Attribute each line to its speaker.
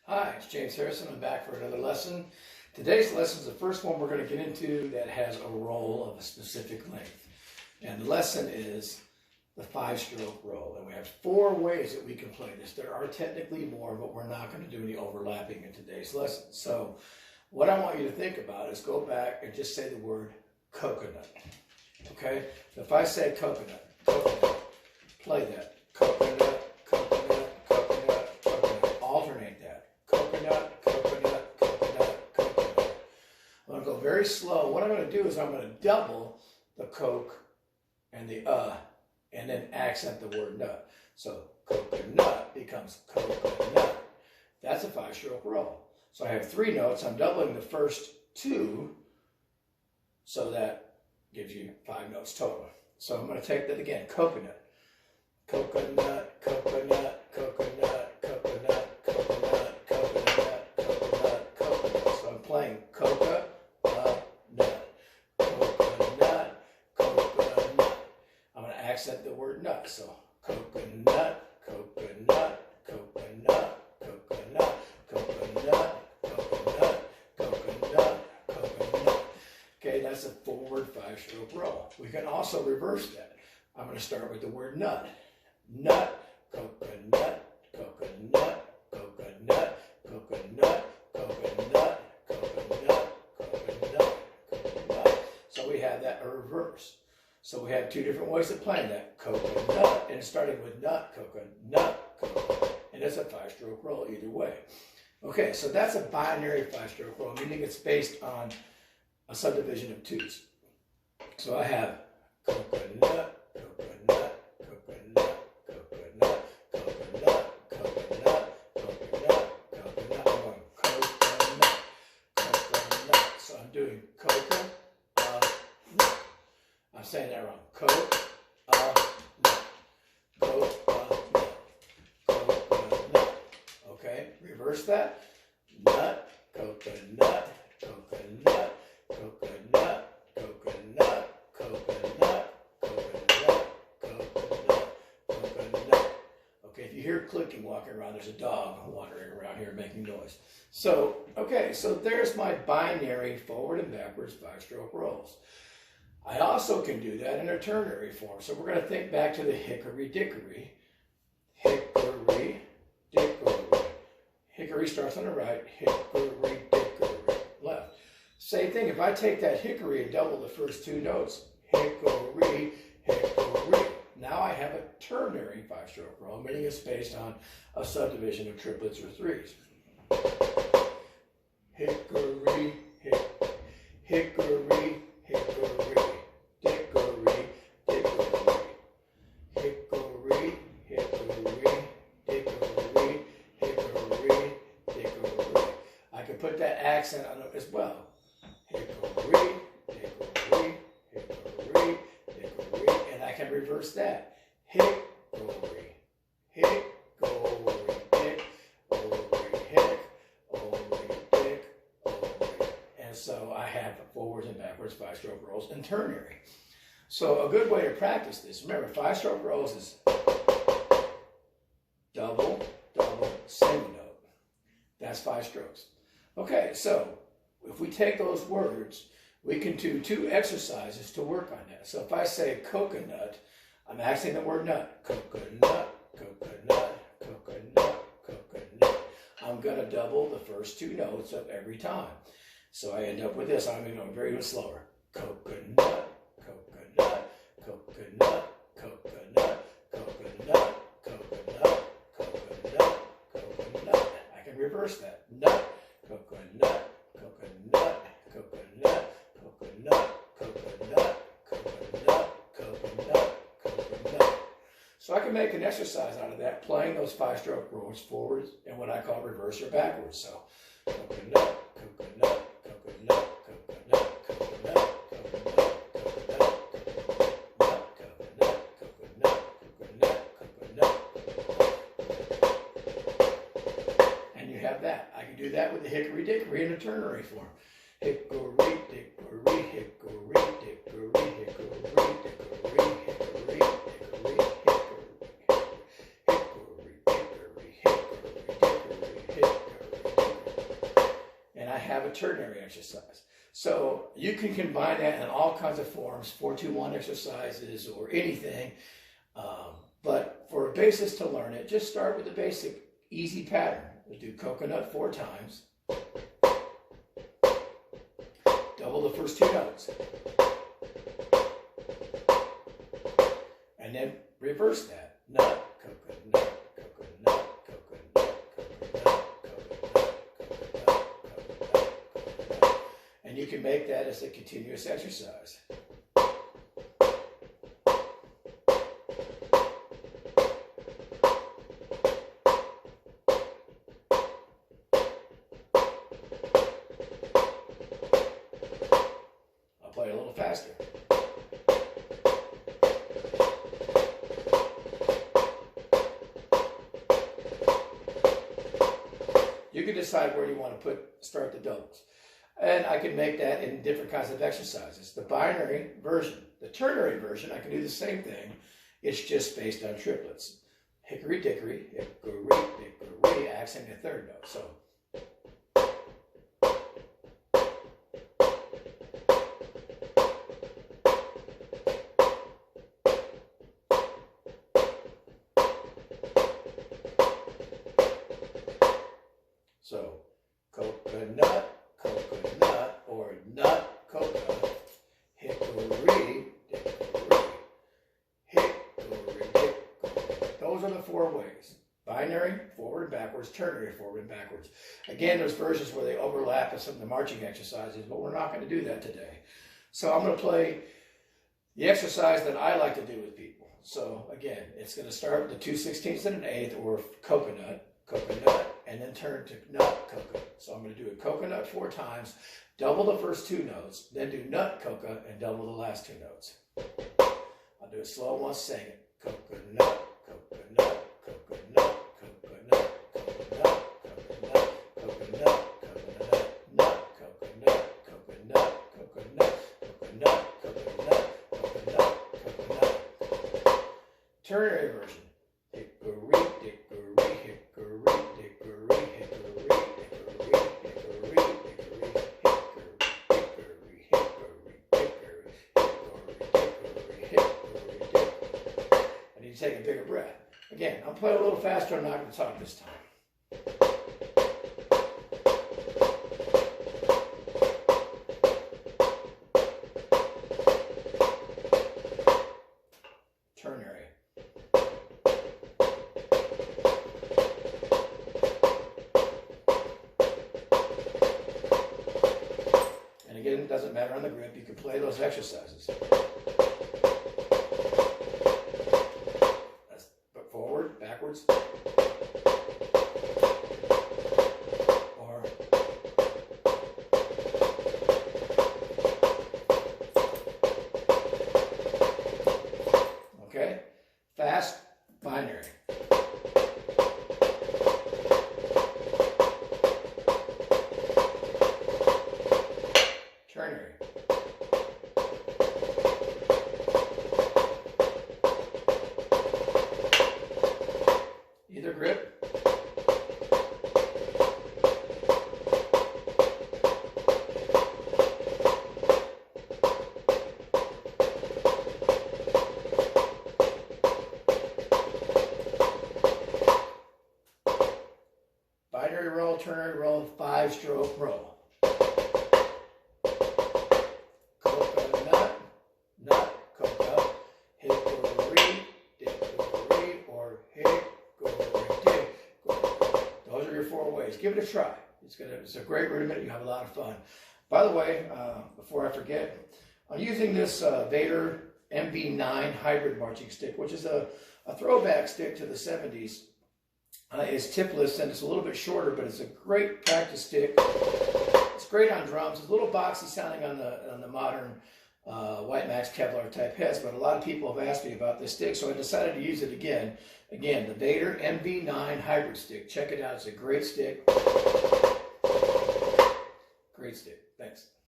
Speaker 1: Hi, it's James Harrison. I'm back for another lesson. Today's lesson is the first one we're going to get into that has a roll of a specific length. And the lesson is the 5-stroke roll. And we have 4 ways that we can play this. There are technically more, but we're not going to do any overlapping in today's lesson. So what I want you to think about is go back and just say the word coconut. Okay? So if I say coconut, play that. Coconut, coconut, coconut, coconut. Alternate that. Coconut, coconut, coconut, coconut. I'm going to go very slow. What I'm going to do is I'm going to double the coke and the and then accent the word nut. So coconut becomes coconut. That's a 5-stroke roll. So I have 3 notes. I'm doubling the first 2, so that gives you 5 notes total. So I'm going to take that again. Coconut, coconut, coconut, coconut, coconut, coconut, coconut, coconut, coconut. So I'm playing coca, nut, coconut, coconut. I'm going to accent the word nut. So coconut, coconut, coconut, coconut, coconut, coconut, coconut, coconut. Okay, that's a forward 5-stroke roll. We can also reverse that. I'm going to start with the word nut. Nut, coconut, coconut, coconut, coconut, coconut, coconut, coconut, coconut. So we have that reverse. So we have 2 different ways of playing that. Coconut, and starting with nut, coconut, coconut. And it's a 5-stroke roll either way. Okay, so that's a binary 5-stroke roll, meaning it's based on a subdivision of 2s. So I have coconut, coconut, coconut, coconut, coconut, coconut, coconut, coconut. I'm going coconut, coconut. So I'm doing coconut. I'm saying that wrong. Coconut, coconut, coconut. Okay, reverse that. Nut, coconut, coconut, coconut, coconut, coconut, coconut, coconut, coconut. Okay, if you hear clicking walking around, there's a dog wandering around here making noise. So, okay, so there's my binary forward and backwards 5-stroke rolls. I also can do that in a ternary form. So we're going to think back to the hickory dickory. Hickory dickory. Hickory starts on the right, hickory dickory, left. Same thing, if I take that hickory and double the first 2 notes, hickory, hickory. Now I have a ternary 5-stroke roll, meaning it's based on a subdivision of triplets or 3s. Hickory, hickory, hickory, dickory, dickory. Hickory, hickory, dickory, hickory, dickory. I can put that accent on it as well. Hickory, hickory, hickory, hickory, and I can reverse that. Hickory, hickory, dick, hick, dick, and so I have forwards and backwards 5-stroke rolls and ternary. So a good way to practice this, remember 5-stroke rolls is double, double, single note. That's 5 strokes. Okay, so if we take those words, we can do 2 exercises to work on that. So if I say coconut, I'm accenting the word nut. Coconut, coconut, coconut, coconut. I'm going to double the first 2 notes of every time. So I end up with this. I'm going to go very slower. Coconut, coconut, coconut, coconut, coconut, coconut, coconut, coconut. I can reverse that. Nut, coconut, coconut, coconut, coconut, coconut, coconut, coconut, coconut. So I can make an exercise out of that, playing those 5-stroke rolls forwards and what I call reverse or backwards. So coconut, coconut, coconut, coconut, coconut, coconut, coconut, coconut, coconut, coconut, coconut. And you have that. I can do that with the hickory dickory in a ternary form. Hickory dickory, hickory dickory, hickory dickory, hickory dickory, hickory, hickory dickory, hickory dickory, hickory ternary exercise. So you can combine that in all kinds of forms, 4-2-1 exercises or anything. But for a basis to learn it, just start with the basic easy pattern. We'll do coconut 4 times. Double the first 2 notes. And then reverse that. Nut, coconut, coconut, coconut, coconut, coconut, coconut, coconut. And you can make that as a continuous exercise. I'll play a little faster. You can decide where you want to start the doubles. And I can make that in different kinds of exercises. The binary version, the ternary version, I can do the same thing. It's just based on triplets. Hickory dickory, hickory dickory, accenting the 3rd note. So coconut, coconut, or nut, coconut, hickory, dickory, hickory, dickory. Those are the 4 ways. Binary, forward and backwards, ternary, forward and backwards. Again, there's versions where they overlap in some of the marching exercises, but we're not going to do that today. So I'm going to play the exercise that I like to do with people. So again, it's going to start with the 2/16 and an 1/8, or coconut, coconut, and then turn to nut, coconut. So I'm going to do a coconut 4 times, double the first 2 notes, then do nut, coconut, and double the last 2 notes. I'll do it slow once, saying it. Coconut, coconut, coconut, coconut, coconut, coconut, coconut, coconut, nut, coconut, coconut, coconut, coconut, coconut, coconut, coconut. Ternary version. Hickory, dickory, hickory, dickory, hickory, dickory, hickory, dickory, hickory, hickory, hickory, hickory, hickory, hickory. I need to take a bigger breath. Again, I'm playing a little faster. I'm not going to talk this time. Ternary. And again, it doesn't matter on the grip. You can play those exercises. That's forward, backwards, or okay, fast, binary. Ternary. Either grip. Binary roll, ternary roll, 5-stroke roll. Coconut, nut, coconut, hickory, dickory, or hickory, dickory. Those are your 4 ways. Give it a try. It's a great rudiment. You have a lot of fun. By the way, before I forget, I'm using this Vater MV9 Hybrid marching stick, which is a throwback stick to the 70s. It's tipless and it's a little bit shorter, but it's a great practice stick. It's great on drums. It's a little boxy sounding on the modern White Max Kevlar type heads, but a lot of people have asked me about this stick, so I decided to use it again. Again, the Vater MV9 Hybrid Stick. Check it out. It's a great stick. Great stick. Thanks.